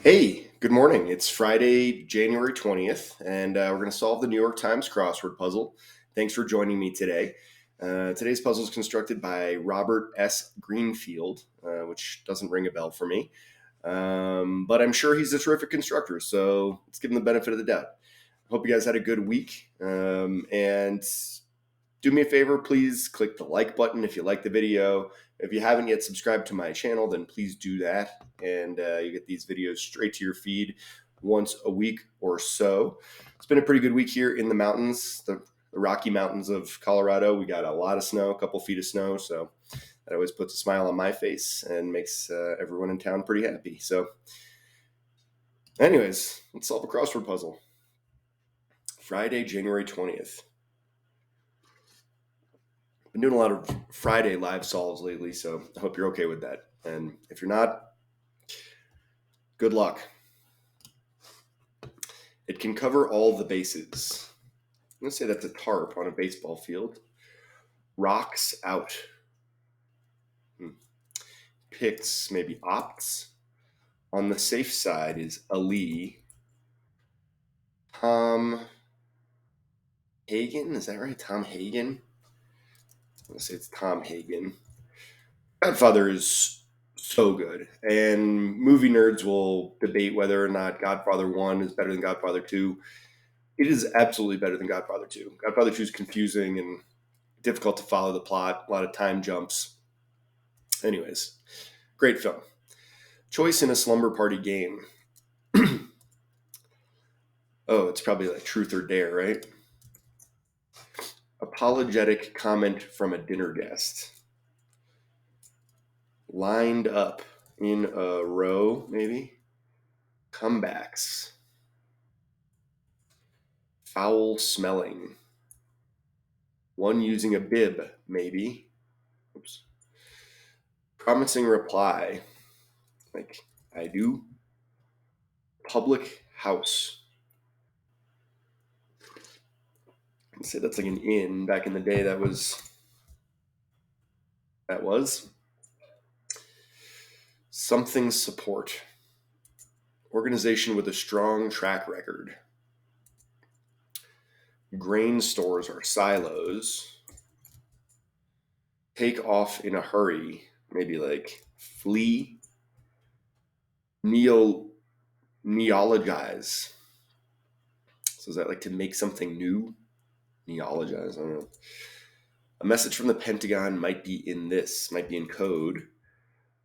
Hey, good morning. It's Friday, January 20th, and we're going to solve the New York Times crossword puzzle. Thanks for joining me today. Today's puzzle is constructed by Robert S. Greenfield, which doesn't ring a bell for me, but I'm sure he's a terrific constructor, so let's give him the benefit of the doubt. Hope you guys had a good week, and do me a favor, please click the like button if you like the video. If you haven't yet subscribed to my channel, then please do that. And you get these videos straight to your feed once a week or so. It's been a pretty good week here in the mountains, the Rocky Mountains of Colorado. We got a lot of snow, a couple feet of snow. So that always puts a smile on my face and makes everyone in town pretty happy. So, anyways, let's solve a crossword puzzle. Friday, January 20th. Been doing a lot of Friday live solves lately, so I hope you're okay with that. And if you're not, good luck. It can cover all the bases. I'm going to say that's a tarp on a baseball field. Rocks out. Picks, maybe opts. On the safe side is Ali. Tom Hagen, is that right? Tom Hagen? I'm going to say it's Tom Hagen. Godfather is so good, and movie nerds will debate whether or not Godfather 1 is better than Godfather 2. It is absolutely better than Godfather 2. Godfather 2 is confusing and difficult to follow the plot, a lot of time jumps. Anyways, great film. Choice in a slumber party game. Oh, it's probably like truth or dare, right? Apologetic comment from a dinner guest. Lined up in a row, maybe. Comebacks. Foul smelling. One using a bib, maybe. Oops. Promising reply. Like, I do. Public house. I'd say that's like an inn. Back in the day, that was. Something support. Organization with a strong track record. Grain stores are silos. Take off in a hurry. Maybe like flee. Neologize. So is that like to make something new? Neologize, I don't know. A message from the Pentagon might be in this, might be in code.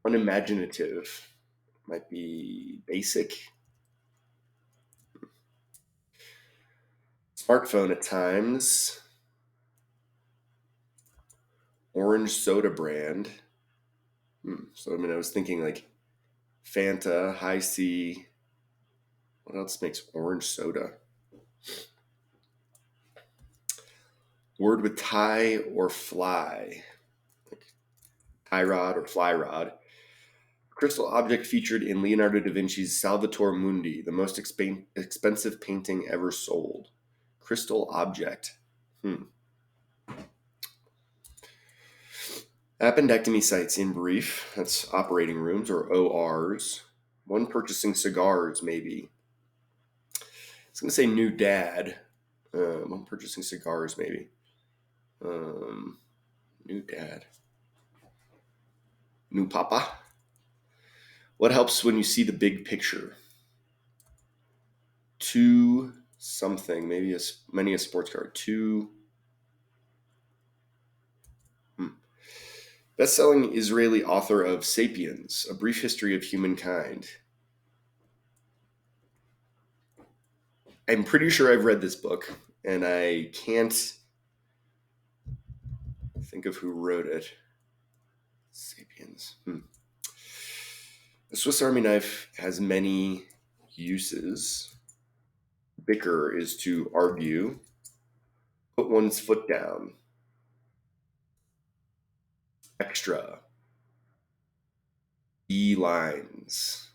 Unimaginative, might be basic. Smartphone at times. Orange soda brand. So, I was thinking like Fanta, High C. What else makes orange soda? Word with tie or fly. Like tie rod or fly rod. Crystal object featured in Leonardo da Vinci's Salvator Mundi, the most expensive painting ever sold. Crystal object. Appendectomy sites in brief. That's operating rooms or ORs. One purchasing cigars, maybe. I was going to say new dad. One purchasing cigars, maybe. New dad. New papa. What helps when you see the big picture? Two something, maybe many a sports car. Two. Best-selling Israeli author of *Sapiens: A Brief History of Humankind*. I'm pretty sure I've read this book, and I can't think of who wrote it. *Sapiens*. The Swiss Army knife has many uses. Bicker is to argue. Put one's foot down. Extra. E-lines.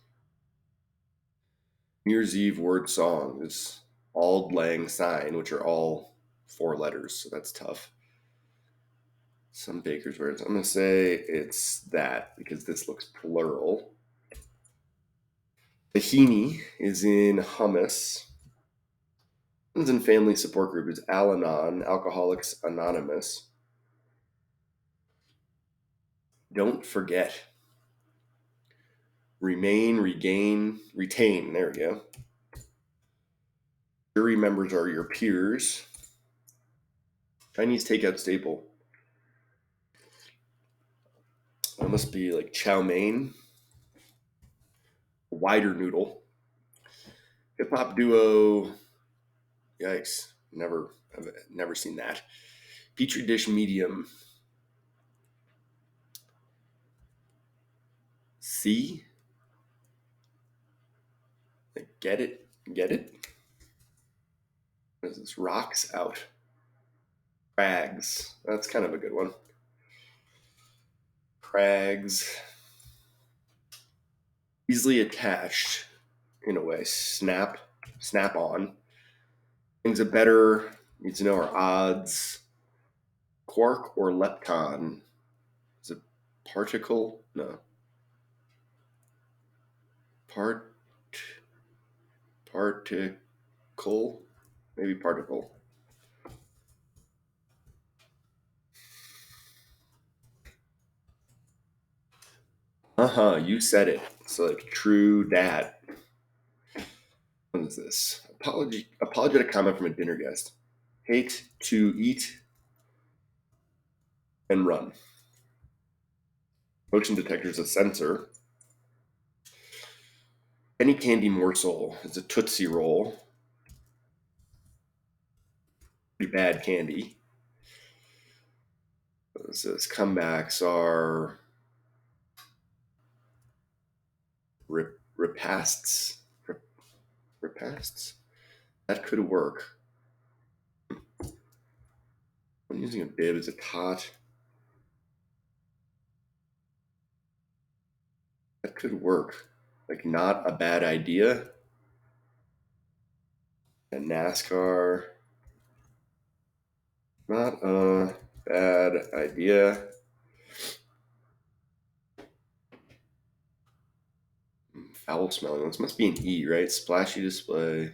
New Year's Eve word song is Auld Lang Syne, which are all 4 letters, so that's tough. Some baker's words. I'm going to say it's that because this looks plural. Tahini is in hummus. Friends and family support group is Al Anon, Alcoholics Anonymous. Don't forget. Remain, regain, retain. There we go. Jury members are your peers. Chinese takeout staple. That must be like chow mein. Wider noodle. Hip hop duo. Yikes. I've never seen that. Petri dish medium. C. Get it? Get it? What is this? Rocks out. Crags. That's kind of a good one. Crags. Easily attached in a way. Snap on. Things that better need to know are odds. Quark or lepton? Is it particle? No. Particle? Maybe particle. You said it. So like true dat. What is this? Apologetic comment from a dinner guest. Hate to eat and run. Motion detector is a sensor. Any candy morsel is a Tootsie Roll. Pretty bad candy. It says comebacks are repasts. Repasts? That could work. I'm using a bib as a tot. That could work. Like, not a bad idea. And NASCAR. Not a bad idea. Foul smelling. This must be an E, right? Splashy display.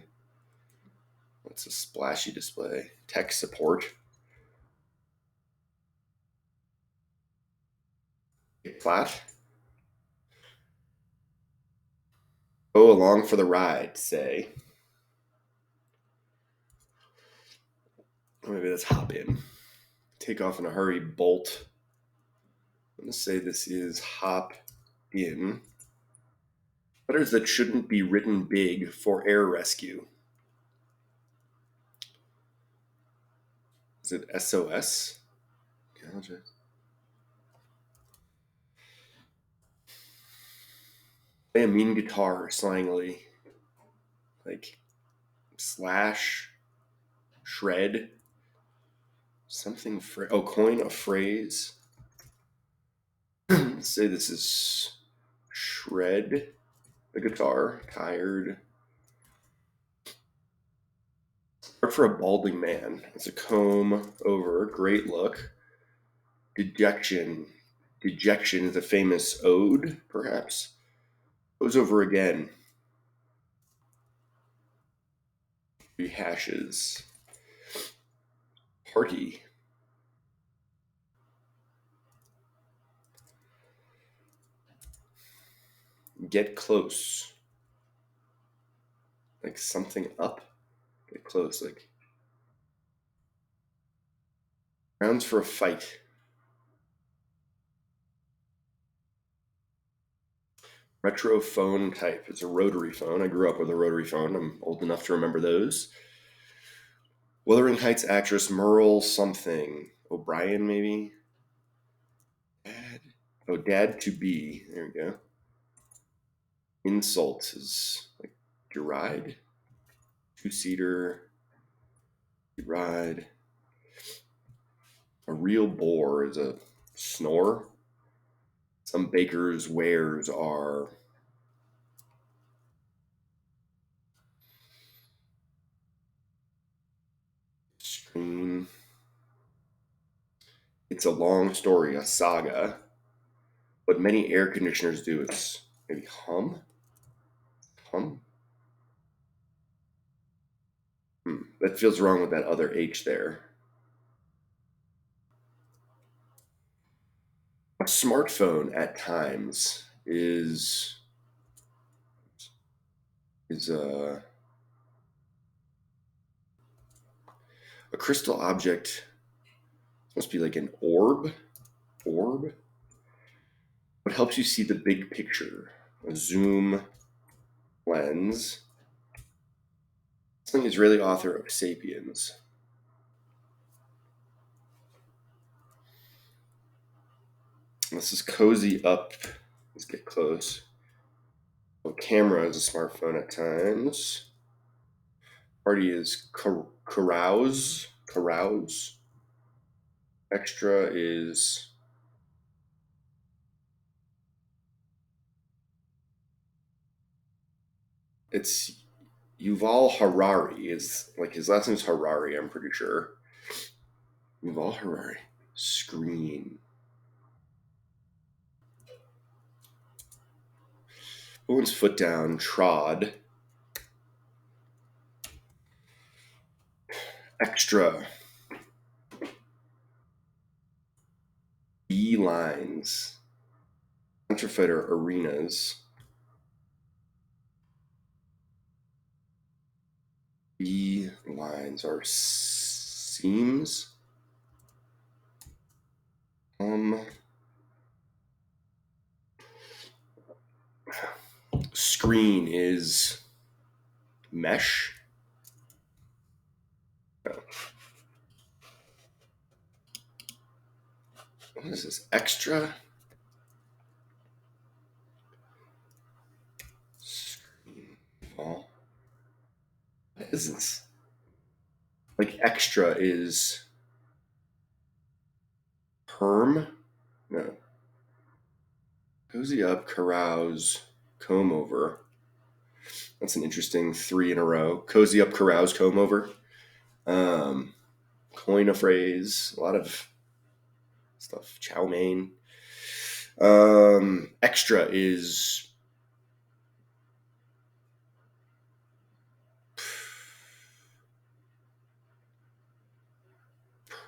What's a splashy display? Tech support. Flat. Go along for the ride, say. Or maybe that's hop in. Take off in a hurry, bolt. I'm going to say this is hop in. Letters that shouldn't be written big for air rescue. Is it SOS? Gotcha. Play a mean guitar, slangily. Like slash, shred, something. Coin a phrase. Let's say this is shred the guitar. Tired. Art for a balding man. It's a comb over. Great look. Dejection. Dejection is a famous ode, perhaps. Goes over again. Rehashes. Party. Get close. Like something up. Get close. Like grounds for a fight. Retro phone type. It's a rotary phone. I grew up with a rotary phone. I'm old enough to remember those. Wuthering Heights actress Merle something. O'Brien, maybe? Dad. Oh, dad to be. There we go. Insult is like deride. Two-seater. Deride. A real bore is a snore. Some baker's wares are stream. It's a long story, a saga. What many air conditioners do is maybe hum. Plum? That feels wrong with that other H there. A smartphone at times is a crystal object. Must be like an orb. Orb. What helps you see the big picture? A zoom lens. Some Israeli author of *Sapiens*. This is cozy up. Let's get close. A camera is a smartphone at times. Party is carouse. Carouse. Extra is it's Yuval Harari. Is like his last name's Harari. I'm pretty sure. Yuval Harari. Screen. Owen's foot down. Trod. Extra. B lines. Counterfeiter arenas. B lines are seams. Screen is mesh. What is this? Extra. Screen. What is this? Like extra is perm? No. Cozy up, carouse, comb over. That's an interesting 3 in a row. Cozy up, carouse, comb over. Coin a phrase. A lot of stuff. Chow mein. Extra is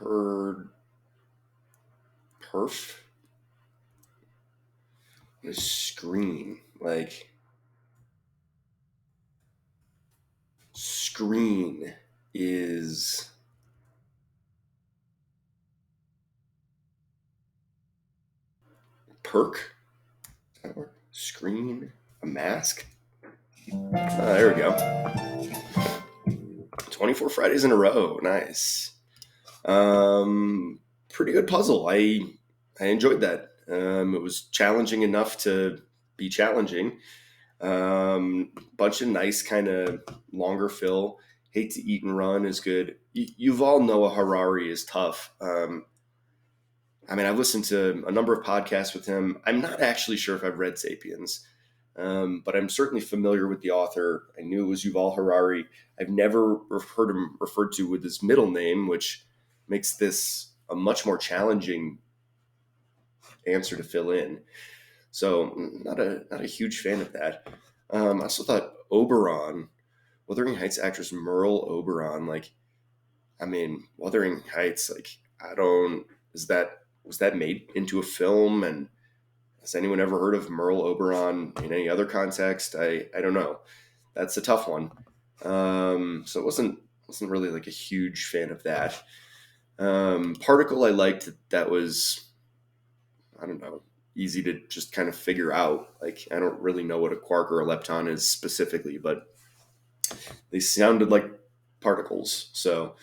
perf. What is screen? Like screen is perk. Screen. A mask. There we go. 24 Fridays in a row. Nice. Pretty good puzzle. I enjoyed that. It was challenging enough to be challenging. Bunch of nice kind of longer fill. Hate to Eat and Run is good. Yuval Noah Harari is tough. I've listened to a number of podcasts with him. I'm not actually sure if I've read *Sapiens*, but I'm certainly familiar with the author. I knew it was Yuval Harari. I've never heard him referred to with his middle name, which makes this a much more challenging answer to fill in. So not a huge fan of that. I also thought Oberon, Wuthering Heights actress Merle Oberon, Wuthering Heights, was that made into a film? And has anyone ever heard of Merle Oberon in any other context? I don't know. That's a tough one. So it wasn't really like a huge fan of that. Particle I liked that was, I don't know, easy to just kind of figure out. Like, I don't really know what a quark or a lepton is specifically, but they sounded like particles. So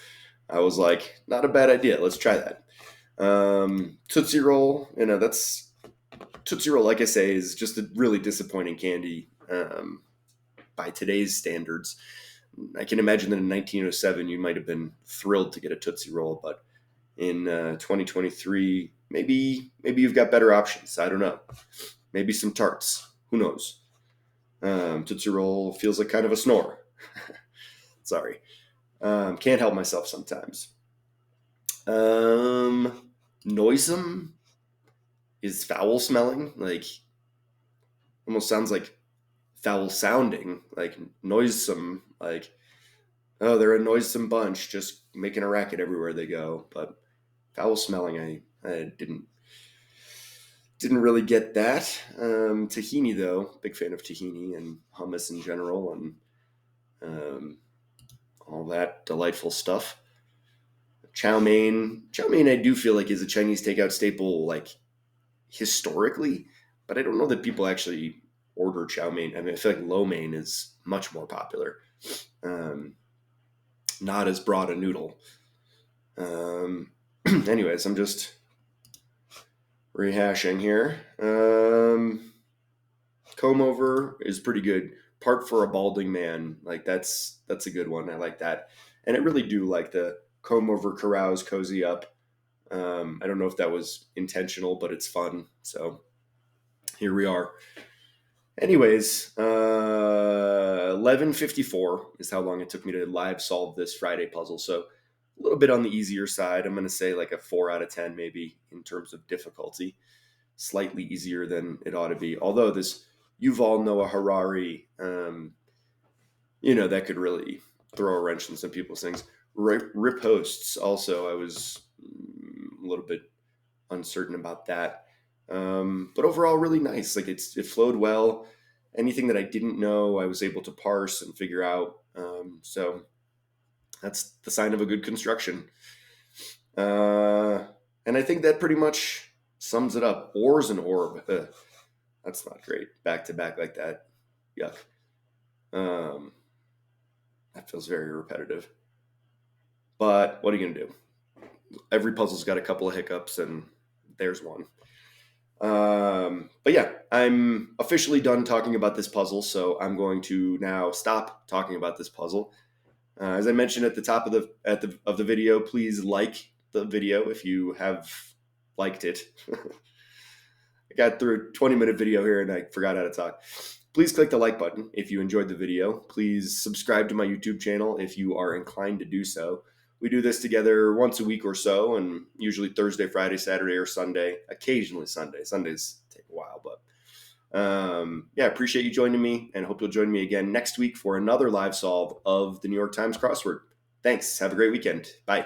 I was like, not a bad idea. Let's try that. Tootsie Roll, that's Tootsie Roll, like I say, is just a really disappointing candy by today's standards. I can imagine that in 1907 you might have been thrilled to get a Tootsie Roll, but in 2023, maybe you've got better options. I don't know. Maybe some tarts. Who knows? Tootsie Roll feels like kind of a snore. Sorry. Can't help myself sometimes. Noisome is foul smelling. Like, almost sounds like foul sounding, like noisome, like, oh, they're a noisome bunch, just making a racket everywhere they go. But foul smelling, I didn't really get that. Tahini though, big fan of tahini and hummus in general, and um, all that delightful stuff. Chow mein, I do feel like is a Chinese takeout staple, like historically, but I don't know that people actually order chow mein. I mean, I feel like lo mein is much more popular. Um, not as broad a noodle. Um, anyways, I'm just rehashing here. Comb over is pretty good. Part for a balding man, like that's a good one. I like that, and I really do like the comb over, carouse, cozy up. I don't know if that was intentional, but it's fun. So here we are. Anyways, 11:54 is how long it took me to live solve this Friday puzzle. So a little bit on the easier side. I'm going to say like a 4 out of 10 maybe in terms of difficulty. Slightly easier than it ought to be. Although this Yuval Noah Harari, that could really throw a wrench in some people's things. Riposts also, I was a little bit uncertain about that. But overall, really nice. Like it flowed well. Anything that I didn't know, I was able to parse and figure out. So that's the sign of a good construction. And I think that pretty much sums it up. Oars and orb. That's not great. Back to back like that. Yuck. That feels very repetitive. But what are you going to do? Every puzzle's got a couple of hiccups, and there's one. But yeah, I'm officially done talking about this puzzle, so I'm going to now stop talking about this puzzle. As I mentioned at the top of the video, please like the video if you have liked it. I got through a 20-minute video here and I forgot how to talk. Please click the like button if you enjoyed the video. Please subscribe to my YouTube channel if you are inclined to do so. We do this together once a week or so, and usually Thursday, Friday, Saturday, or Sunday. Occasionally Sunday. Sundays take a while, but yeah, appreciate you joining me, and hope you'll join me again next week for another live solve of the New York Times crossword. Thanks. Have a great weekend. Bye.